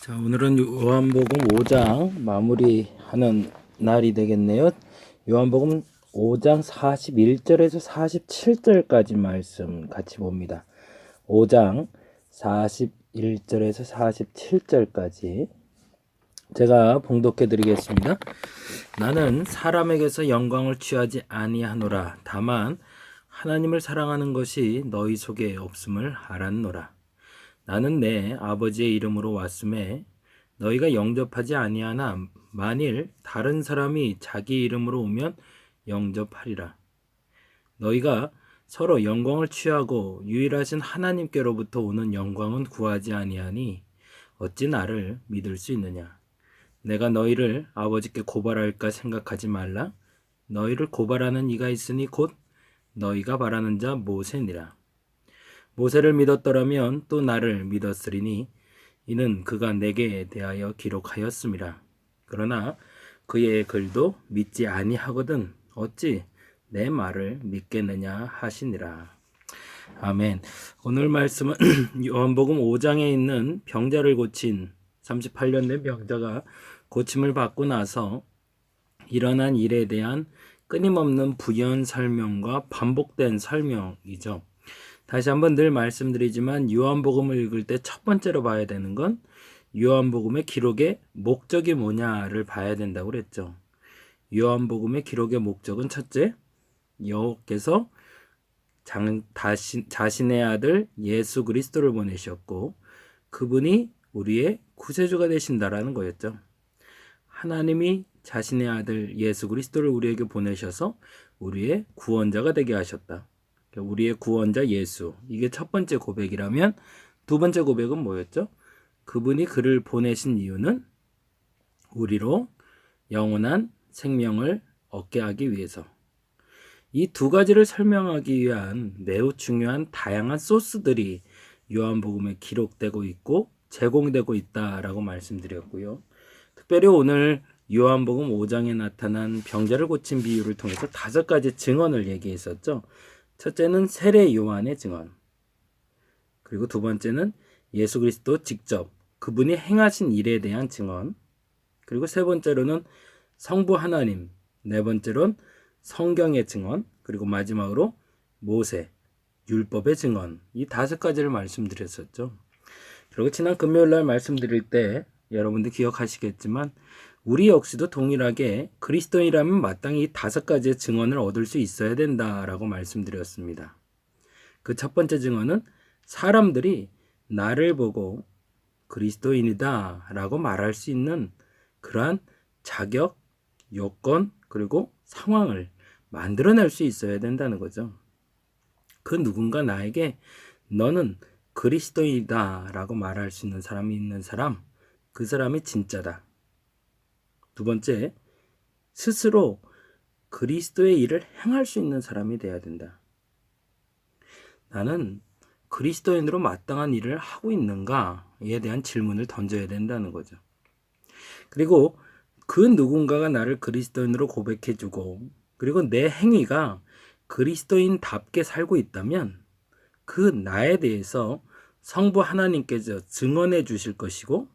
자, 오늘은 요한복음 5장 마무리하는 날이 되겠네요. 요한복음 5장 41절에서 47절까지 말씀 같이 봅니다. 5장 41절에서 47절까지 제가 봉독해 드리겠습니다. 나는 사람에게서 영광을 취하지 아니하노라. 다만 하나님을 사랑하는 것이 너희 속에 없음을 알았노라. 나는 내 아버지의 이름으로 왔음에 너희가 영접하지 아니하나 만일 다른 사람이 자기 이름으로 오면 영접하리라. 너희가 서로 영광을 취하고 유일하신 하나님께로부터 오는 영광은 구하지 아니하니 어찌 나를 믿을 수 있느냐. 내가 너희를 아버지께 고발할까 생각하지 말라. 너희를 고발하는 이가 있으니 곧 너희가 바라는 자 모세니라. 모세를 믿었더라면 또 나를 믿었으리니 이는 그가 내게 대하여 기록하였음이라. 그러나 그의 글도 믿지 아니하거든 어찌 내 말을 믿겠느냐 하시니라. 아멘. 오늘 말씀은 요한복음 5장에 있는 병자를 고친 38년 된 병자가 고침을 받고 나서 일어난 일에 대한 끊임없는 부연 설명과 반복된 설명이죠. 다시 한번 늘 말씀드리지만 요한복음을 읽을 때 첫 번째로 봐야 되는 건 요한복음의 기록의 목적이 뭐냐를 봐야 된다고 그랬죠. 요한복음의 기록의 목적은 첫째, 여호와께서 자신의 아들 예수 그리스도를 보내셨고 그분이 우리의 구세주가 되신다라는 거였죠. 하나님이 자신의 아들 예수 그리스도를 우리에게 보내셔서 우리의 구원자가 되게 하셨다. 우리의 구원자 예수, 이게 첫 번째 고백이라면 두 번째 고백은 뭐였죠? 그분이 그를 보내신 이유는 우리로 영원한 생명을 얻게 하기 위해서. 이 두 가지를 설명하기 위한 매우 중요한 다양한 소스들이 요한복음에 기록되고 있고 제공되고 있다라고 말씀드렸고요. 특별히 오늘 요한복음 5장에 나타난 병자를 고친 비유를 통해서 5가지 증언을 얘기했었죠. 첫째는 세례 요한의 증언, 그리고 두 번째는 예수 그리스도 직접 그분이 행하신 일에 대한 증언, 그리고 세 번째로는 성부 하나님, 네 번째로는 성경의 증언, 그리고 마지막으로 모세, 율법의 증언, 이 5가지를 말씀드렸었죠. 그리고 지난 금요일 날 말씀드릴 때 여러분들 기억하시겠지만 우리 역시도 동일하게 그리스도인이라면 마땅히 이 5가지의 증언을 얻을 수 있어야 된다라고 말씀드렸습니다. 그 첫 번째 증언은 사람들이 나를 보고 그리스도인이다 라고 말할 수 있는 그러한 자격, 요건, 그리고 상황을 만들어낼 수 있어야 된다는 거죠. 그 누군가 나에게 너는 그리스도인이다 라고 말할 수 있는 사람이 있는 사람, 그 사람이 진짜다. 두 번째, 스스로 그리스도의 일을 행할 수 있는 사람이 돼야 된다. 나는 그리스도인으로 마땅한 일을 하고 있는가에 대한 질문을 던져야 된다는 거죠. 그리고 그 누군가가 나를 그리스도인으로 고백해주고 그리고 내 행위가 그리스도인답게 살고 있다면 그 나에 대해서 성부 하나님께서 증언해 주실 것이고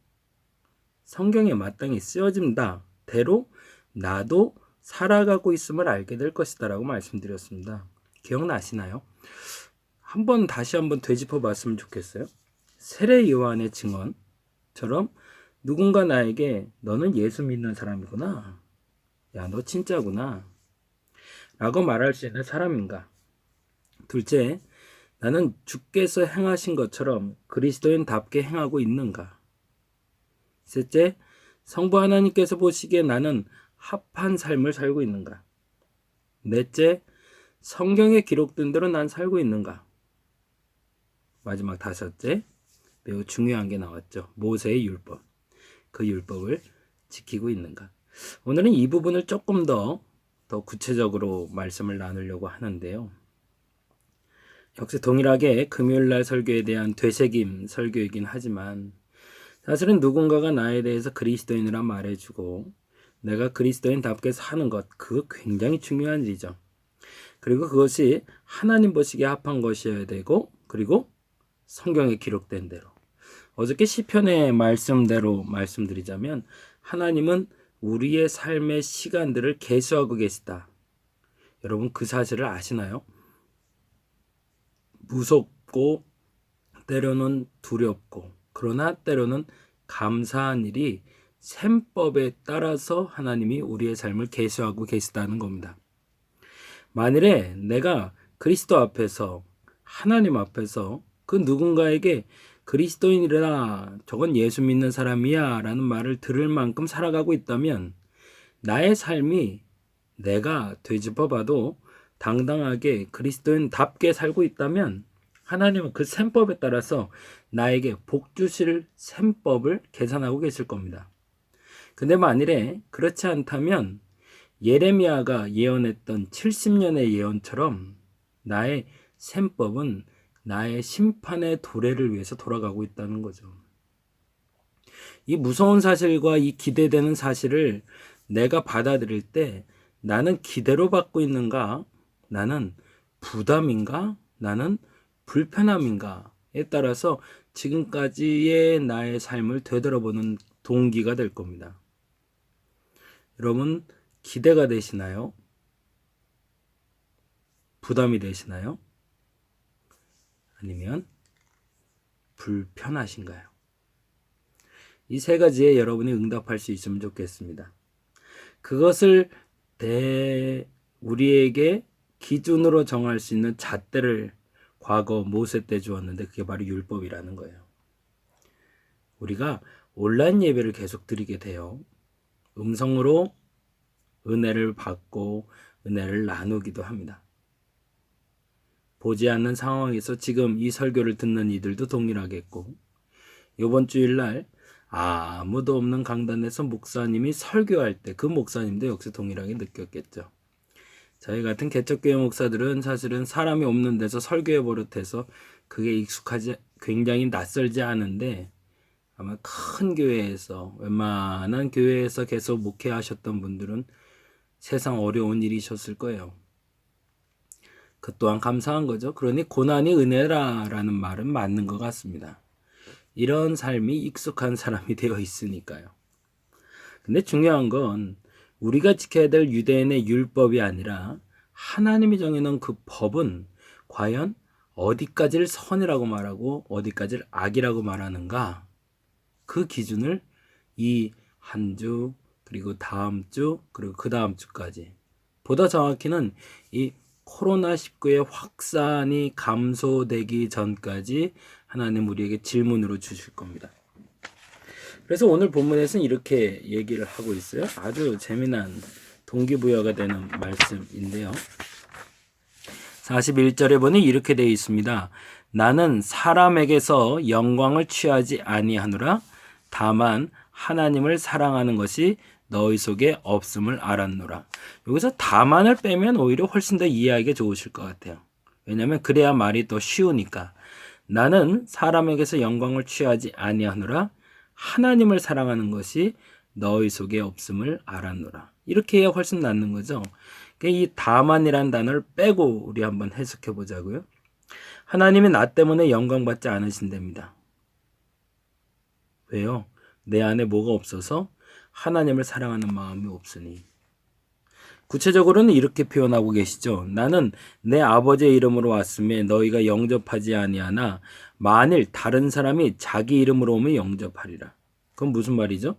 성경에 마땅히 쓰여진다 대로 나도 살아가고 있음을 알게 될 것이다 라고 말씀드렸습니다. 기억나시나요? 다시 한번 되짚어 봤으면 좋겠어요. 세례 요한의 증언처럼 누군가 나에게 너는 예수 믿는 사람이구나, 야 너 진짜구나 라고 말할 수 있는 사람인가. 둘째, 나는 주께서 행하신 것처럼 그리스도인답게 행하고 있는가. 셋째, 성부 하나님께서 보시기에 나는 합한 삶을 살고 있는가. 넷째, 성경에 기록된 대로 난 살고 있는가. 마지막 다섯째, 매우 중요한 게 나왔죠. 모세의 율법. 그 율법을 지키고 있는가. 오늘은 이 부분을 조금 더 구체적으로 말씀을 나누려고 하는데요. 역시 동일하게 금요일날 설교에 대한 되새김 설교이긴 하지만 사실은 누군가가 나에 대해서 그리스도인이라 말해주고 내가 그리스도인답게 사는 것, 그거 굉장히 중요한 일이죠. 그리고 그것이 하나님 보시기에 합한 것이어야 되고 그리고 성경에 기록된 대로 어저께 시편의 말씀대로 말씀드리자면 하나님은 우리의 삶의 시간들을 계수하고 계시다. 여러분 그 사실을 아시나요? 무섭고 때로는 두렵고 그러나 때로는 감사한 일이 셈법에 따라서 하나님이 우리의 삶을 계수하고 계시다는 겁니다. 만일에 내가 그리스도 앞에서 하나님 앞에서 그 누군가에게 그리스도인이라 저건 예수 믿는 사람이야 라는 말을 들을 만큼 살아가고 있다면 나의 삶이 내가 되짚어봐도 당당하게 그리스도인답게 살고 있다면 하나님은 그 셈법에 따라서 나에게 복 주실 셈법을 계산하고 계실 겁니다. 근데 만일에 그렇지 않다면 예레미야가 예언했던 70년의 예언처럼 나의 셈법은 나의 심판의 도래를 위해서 돌아가고 있다는 거죠. 이 무서운 사실과 이 기대되는 사실을 내가 받아들일 때 나는 기대로 받고 있는가? 나는 부담인가? 나는 불편함인가에 따라서 지금까지의 나의 삶을 되돌아보는 동기가 될 겁니다. 여러분 기대가 되시나요? 부담이 되시나요? 아니면 불편하신가요? 이 세 가지에 여러분이 응답할 수 있으면 좋겠습니다. 그것을 우리에게 기준으로 정할 수 있는 잣대를 과거 모세 때 주었는데 그게 바로 율법이라는 거예요. 우리가 온라인 예배를 계속 드리게 돼요. 음성으로 은혜를 받고 은혜를 나누기도 합니다. 보지 않는 상황에서 지금 이 설교를 듣는 이들도 동일하겠고 이번 주일날 아무도 없는 강단에서 목사님이 설교할 때 그 목사님도 역시 동일하게 느꼈겠죠. 저희 같은 개척교회 목사들은 사실은 사람이 없는 데서 설교해 버릇해서 그게 굉장히 낯설지 않은데 아마 큰 교회에서 웬만한 교회에서 계속 목회하셨던 분들은 세상 어려운 일이셨을 거예요. 그 또한 감사한 거죠. 그러니 고난이 은혜라라는 말은 맞는 것 같습니다. 이런 삶이 익숙한 사람이 되어 있으니까요. 근데 중요한 건 우리가 지켜야 될 유대인의 율법이 아니라 하나님이 정해놓은 그 법은 과연 어디까지를 선이라고 말하고 어디까지를 악이라고 말하는가? 그 기준을 이 한 주 그리고 다음 주 그리고 그 다음 주까지 보다 정확히는 이 코로나19의 확산이 감소되기 전까지 하나님 우리에게 질문으로 주실 겁니다. 그래서 오늘 본문에서는 이렇게 얘기를 하고 있어요. 아주 재미난 동기부여가 되는 말씀인데요. 41절에 보니 이렇게 되어 있습니다. 나는 사람에게서 영광을 취하지 아니하노라. 다만 하나님을 사랑하는 것이 너희 속에 없음을 알았노라. 여기서 다만을 빼면 오히려 훨씬 더 이해하기 좋으실 것 같아요. 왜냐하면 그래야 말이 더 쉬우니까. 나는 사람에게서 영광을 취하지 아니하노라. 하나님을 사랑하는 것이 너희 속에 없음을 알았노라. 이렇게 해야 훨씬 낫는 거죠. 이 다만이라는 단어를 빼고 우리 한번 해석해 보자고요. 하나님이 나 때문에 영광 받지 않으신답니다. 왜요? 내 안에 뭐가 없어서? 하나님을 사랑하는 마음이 없으니. 구체적으로는 이렇게 표현하고 계시죠. 나는 내 아버지의 이름으로 왔음에 너희가 영접하지 아니하나 만일 다른 사람이 자기 이름으로 오면 영접하리라. 그건 무슨 말이죠?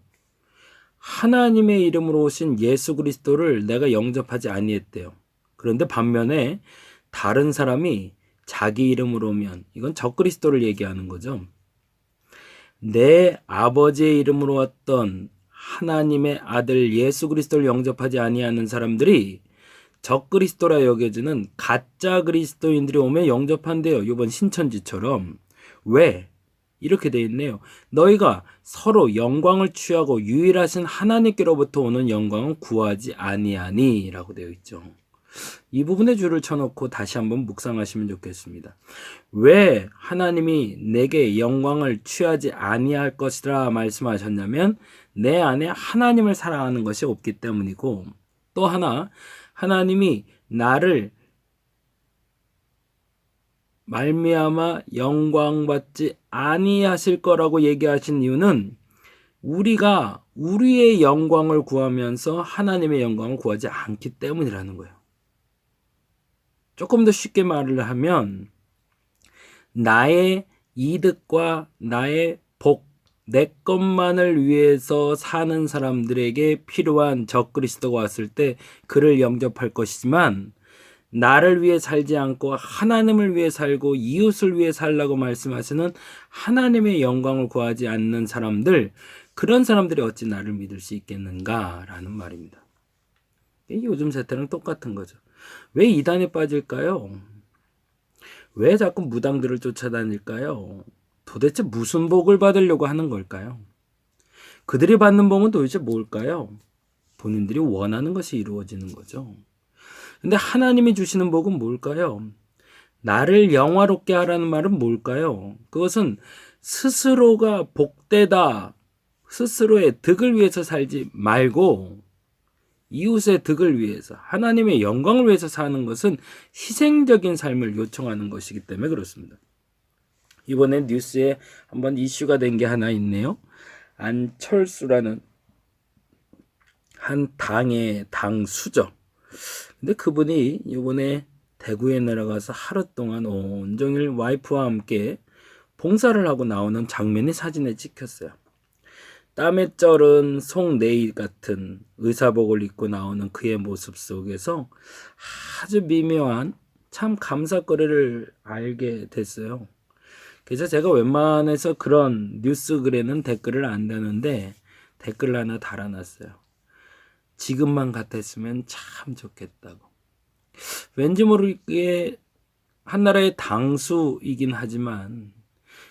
하나님의 이름으로 오신 예수 그리스도를 내가 영접하지 아니했대요. 그런데 반면에 다른 사람이 자기 이름으로 오면 이건 적그리스도를 얘기하는 거죠. 내 아버지의 이름으로 왔던 하나님의 아들 예수 그리스도를 영접하지 아니하는 사람들이 적그리스도라 여겨지는 가짜 그리스도인들이 오면 영접한대요. 이번 신천지처럼. 왜? 이렇게 돼 있네요. 너희가 서로 영광을 취하고 유일하신 하나님께로부터 오는 영광은 구하지 아니하니 라고 되어 있죠. 이 부분에 줄을 쳐놓고 다시 한번 묵상하시면 좋겠습니다. 왜 하나님이 내게 영광을 취하지 아니할 것이라 말씀하셨냐면 내 안에 하나님을 사랑하는 것이 없기 때문이고, 또 하나 하나님이 나를 말미암아 영광받지 아니하실 거라고 얘기하신 이유는 우리가 우리의 영광을 구하면서 하나님의 영광을 구하지 않기 때문이라는 거예요. 조금 더 쉽게 말을 하면 나의 이득과 나의 복, 내 것만을 위해서 사는 사람들에게 필요한 적그리스도가 왔을 때 그를 영접할 것이지만 나를 위해 살지 않고 하나님을 위해 살고 이웃을 위해 살라고 말씀하시는 하나님의 영광을 구하지 않는 사람들, 그런 사람들이 어찌 나를 믿을 수 있겠는가라는 말입니다. 요즘 세태랑 똑같은 거죠. 왜 이단에 빠질까요? 왜 자꾸 무당들을 쫓아다닐까요? 도대체 무슨 복을 받으려고 하는 걸까요? 그들이 받는 복은 도대체 뭘까요? 본인들이 원하는 것이 이루어지는 거죠. 근데 하나님이 주시는 복은 뭘까요? 나를 영화롭게 하라는 말은 뭘까요? 그것은 스스로가 복되다, 스스로의 득을 위해서 살지 말고 이웃의 득을 위해서, 하나님의 영광을 위해서 사는 것은 희생적인 삶을 요청하는 것이기 때문에 그렇습니다. 이번에 뉴스에 한번 이슈가 된 게 하나 있네요. 안철수라는 한 당의 당수죠. 근데 그분이 이번에 대구에 내려가서 하루 동안 온종일 와이프와 함께 봉사를 하고 나오는 장면이 사진에 찍혔어요. 땀에 쩔은 송내이 같은 의사복을 입고 나오는 그의 모습 속에서 아주 미묘한 참 감사거리를 알게 됐어요. 그래서 제가 웬만해서 그런 뉴스 글에는 댓글을 안 다는데 댓글 하나 달아놨어요. 지금만 같았으면 참 좋겠다고. 왠지 모르게 한나라의 당수이긴 하지만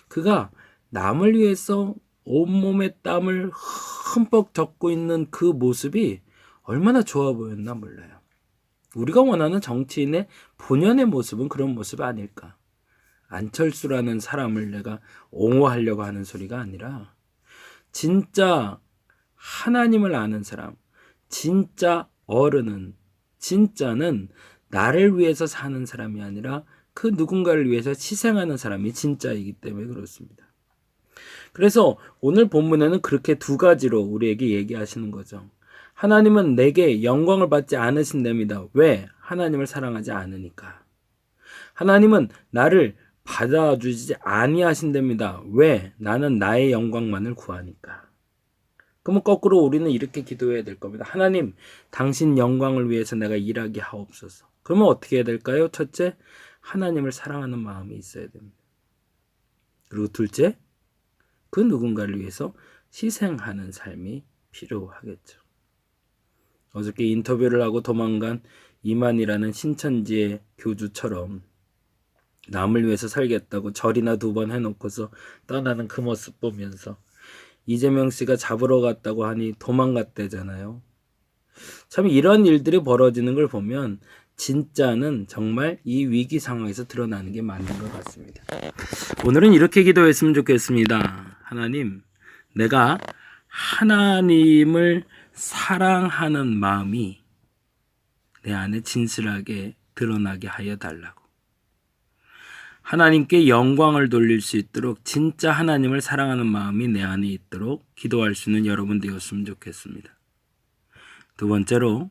그가 남을 위해서 온몸에 땀을 흠뻑 젖고 있는 그 모습이 얼마나 좋아 보였나 몰라요. 우리가 원하는 정치인의 본연의 모습은 그런 모습이 아닐까. 안철수라는 사람을 내가 옹호하려고 하는 소리가 아니라 진짜 하나님을 아는 사람, 진짜 어른은, 진짜는 나를 위해서 사는 사람이 아니라 그 누군가를 위해서 희생하는 사람이 진짜이기 때문에 그렇습니다. 그래서 오늘 본문에는 그렇게 두 가지로 우리에게 얘기하시는 거죠. 하나님은 내게 영광을 받지 않으신답니다. 왜? 하나님을 사랑하지 않으니까. 하나님은 나를 받아주지 아니하신답니다. 왜? 나는 나의 영광만을 구하니까. 그러면 거꾸로 우리는 이렇게 기도해야 될 겁니다. 하나님, 당신 영광을 위해서 내가 일하게 하옵소서. 그러면 어떻게 해야 될까요? 첫째, 하나님을 사랑하는 마음이 있어야 됩니다. 그리고 둘째, 그 누군가를 위해서 희생하는 삶이 필요하겠죠. 어저께 인터뷰를 하고 도망간 이만이라는 신천지의 교주처럼 남을 위해서 살겠다고 절이나 2번 해놓고서 떠나는 그 모습 보면서 이재명 씨가 잡으러 갔다고 하니 도망갔대잖아요. 참 이런 일들이 벌어지는 걸 보면 진짜는 정말 이 위기 상황에서 드러나는 게 맞는 것 같습니다. 오늘은 이렇게 기도했으면 좋겠습니다. 하나님, 내가 하나님을 사랑하는 마음이 내 안에 진실하게 드러나게 하여 달라고. 하나님께 영광을 돌릴 수 있도록 진짜 하나님을 사랑하는 마음이 내 안에 있도록 기도할 수 있는 여러분 되었으면 좋겠습니다. 두 번째로,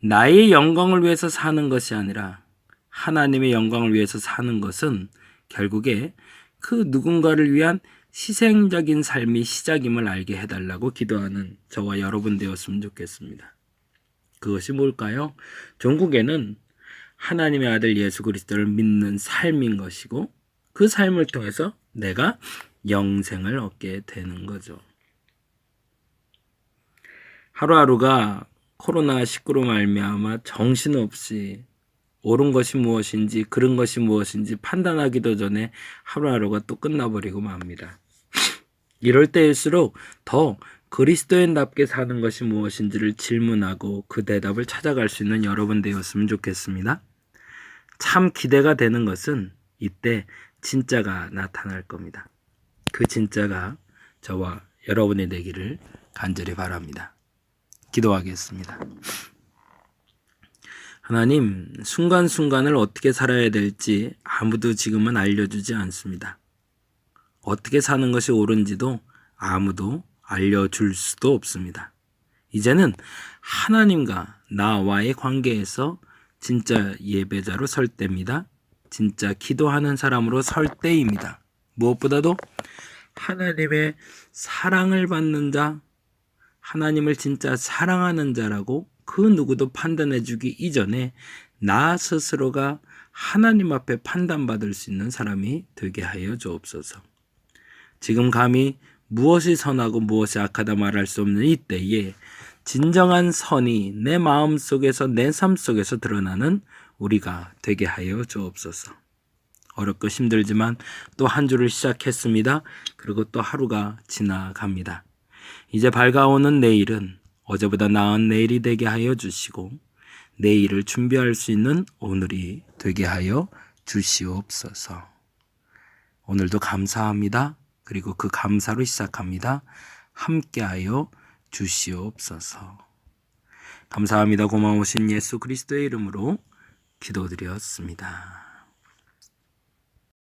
나의 영광을 위해서 사는 것이 아니라 하나님의 영광을 위해서 사는 것은 결국에 그 누군가를 위한 희생적인 삶이 시작임을 알게 해달라고 기도하는 저와 여러분 되었으면 좋겠습니다. 그것이 뭘까요? 종국에는 하나님의 아들 예수 그리스도를 믿는 삶인 것이고 그 삶을 통해서 내가 영생을 얻게 되는 거죠. 하루하루가 코로나19로 말미암아 정신없이 옳은 것이 무엇인지 그른 것이 무엇인지 판단하기도 전에 하루하루가 또 끝나버리고 맙니다. 이럴 때일수록 더 그리스도인답게 사는 것이 무엇인지를 질문하고 그 대답을 찾아갈 수 있는 여러분 되었으면 좋겠습니다. 참 기대가 되는 것은 이때 진짜가 나타날 겁니다. 그 진짜가 저와 여러분이 되기를 간절히 바랍니다. 기도하겠습니다. 하나님, 순간순간을 어떻게 살아야 될지 아무도 지금은 알려주지 않습니다. 어떻게 사는 것이 옳은지도 아무도 알려줄 수도 없습니다. 이제는 하나님과 나와의 관계에서 진짜 예배자로 설 때입니다. 진짜 기도하는 사람으로 설 때입니다. 무엇보다도 하나님의 사랑을 받는 자, 하나님을 진짜 사랑하는 자라고 그 누구도 판단해주기 이전에 나 스스로가 하나님 앞에 판단받을 수 있는 사람이 되게 하여 주옵소서. 지금 감히 무엇이 선하고 무엇이 악하다 말할 수 없는 이때에 진정한 선이 내 마음 속에서 내 삶 속에서 드러나는 우리가 되게 하여 주옵소서. 어렵고 힘들지만 또 한 주를 시작했습니다. 그리고 또 하루가 지나갑니다. 이제 밝아오는 내일은 어제보다 나은 내일이 되게 하여 주시고 내일을 준비할 수 있는 오늘이 되게 하여 주시옵소서. 오늘도 감사합니다. 그리고 그 감사로 시작합니다. 함께하여 주시옵소서. 감사합니다. 고마우신 예수 그리스도의 이름으로 기도드렸습니다.